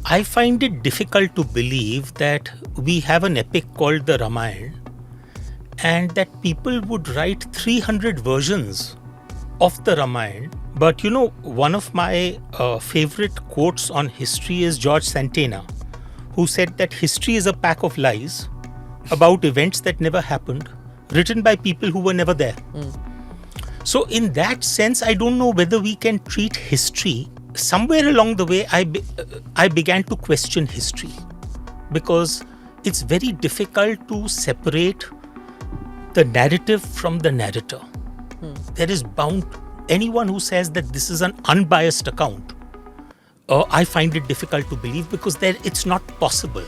I find it difficult to believe that we have an epic called the Ramayana and that people would write 300 versions of the Ramayana. But one of my favorite quotes on history is George Santana, who said that history is a pack of lies about events that never happened, written by people who were never there. So in that sense, I don't know whether we can treat history. Somewhere along the way, I began to question history because it's very difficult to separate the narrative from the narrator. There is bound, anyone who says that this is an unbiased account, I find it difficult to believe because it's not possible.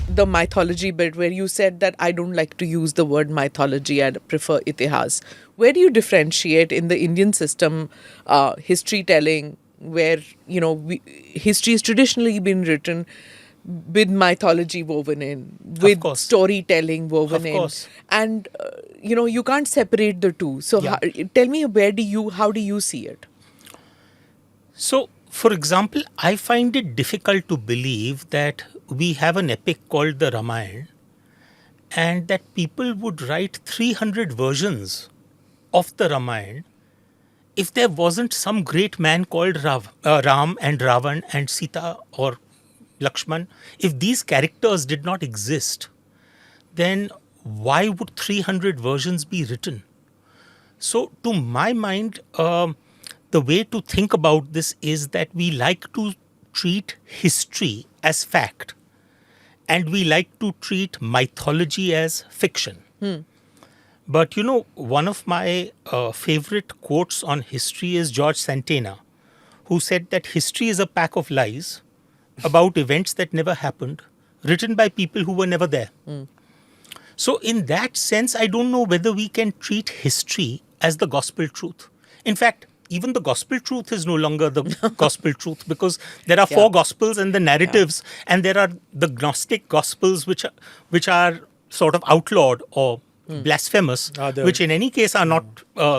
The mythology bit where you said that I don't like to use the word mythology, I prefer itihas. Where do you differentiate in the Indian system, history telling, where, history has traditionally been written with mythology woven in, with storytelling woven in. And, you can't separate the two. So tell me, how do you see it? So, for example, I find it difficult to believe that we have an epic called the Ramayana and that people would write 300 versions of the Ramayana if there wasn't some great man called Ram and Ravan and Sita or Lakshman. If these characters did not exist, then why would 300 versions be written? So, to my mind, the way to think about this is that we like to treat history as fact and we like to treat mythology as fiction. But one of my favorite quotes on history is George Santana, who said that history is a pack of lies about events that never happened, written by people who were never there. So in that sense, I don't know whether we can treat history as the gospel truth. In fact, even the gospel truth is no longer the gospel truth because there are four gospels and the narratives, and there are the Gnostic gospels which are sort of outlawed or blasphemous, which in any case are not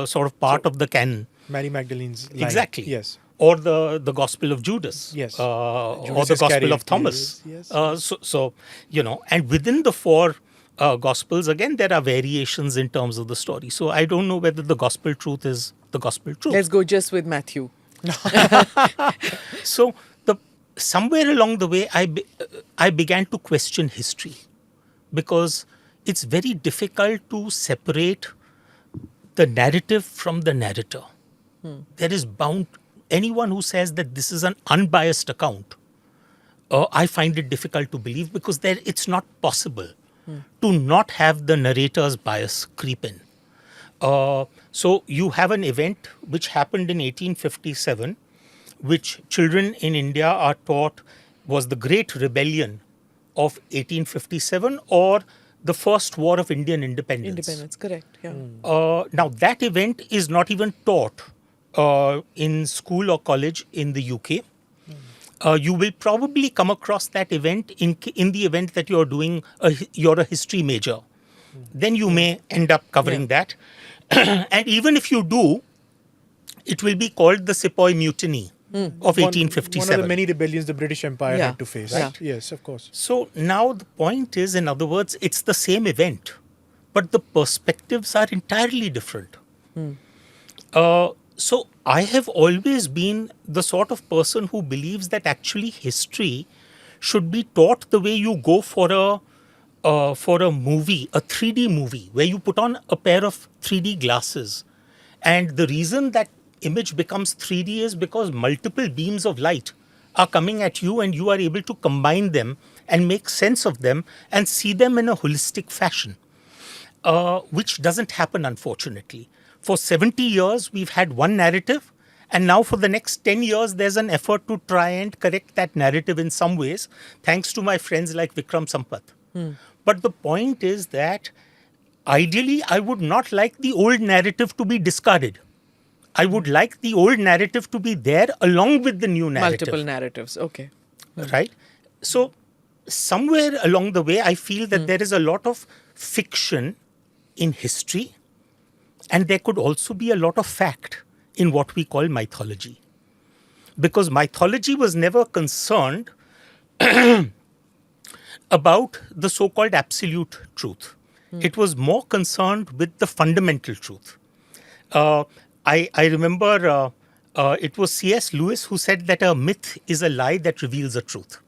sort of part of the canon. Mary Magdalene's line. Exactly. Yes. Or the Gospel of Judas. Yes. Or the Gospel of Thomas. Yes. And within the four Gospels, again, there are variations in terms of the story. So I don't know whether the gospel truth is the gospel truth. Let's go just with Matthew. So somewhere along the way, I began to question history because it's very difficult to separate the narrative from the narrator. There is bound, anyone who says that this is an unbiased account, I find it difficult to believe because it's not possible to not have the narrator's bias creep in. So you have an event which happened in 1857, which children in India are taught was the Great Rebellion of 1857 or the first war of Indian independence. Independence, correct. Yeah. Now that event is not even taught in school or college in the UK. You will probably come across that event in the event that you're doing you're a history major. Then you may end up covering that. And even if you do, it will be called the Sepoy Mutiny of 1857. One of the many rebellions the British Empire had to face. Right? Yes, of course. So now the point is, in other words, it's the same event, but the perspectives are entirely different. So I have always been the sort of person who believes that actually history should be taught the way you go for a movie, a 3D movie, where you put on a pair of 3D glasses. And the reason that image becomes 3D is because multiple beams of light are coming at you and you are able to combine them and make sense of them and see them in a holistic fashion, which doesn't happen, unfortunately. For 70 years, we've had one narrative, and now for the next 10 years, there's an effort to try and correct that narrative in some ways, thanks to my friends like Vikram Sampath. But the point is that ideally, I would not like the old narrative to be discarded. I would like the old narrative to be there along with the new narrative. Multiple narratives, okay. Right? So somewhere along the way, I feel that there is a lot of fiction in history, and there could also be a lot of fact in what we call mythology. because mythology was never concerned about the so-called absolute truth. It was more concerned with the fundamental truth. Uh, I remember it was C.S. Lewis who said that a myth is a lie that reveals a truth.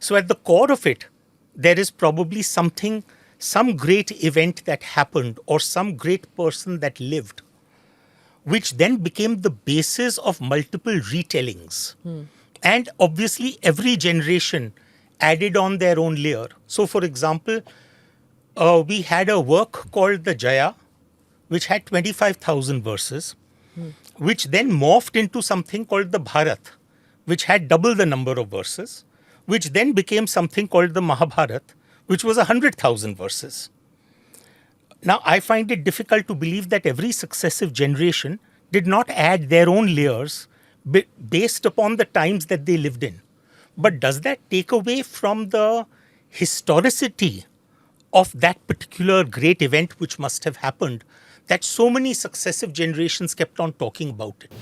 So at the core of it, there is probably something, some great event that happened or some great person that lived, which then became the basis of multiple retellings. And obviously, every generation added on their own layer. So, for example, we had a work called the Jaya, which had 25,000 verses, which then morphed into something called the Bharat, which had double the number of verses, which then became something called the Mahabharat, which was 100,000 verses. Now, I find it difficult to believe that every successive generation did not add their own layers based upon the times that they lived in. But does that take away from the historicity of that particular great event which must have happened, that so many successive generations kept on talking about it?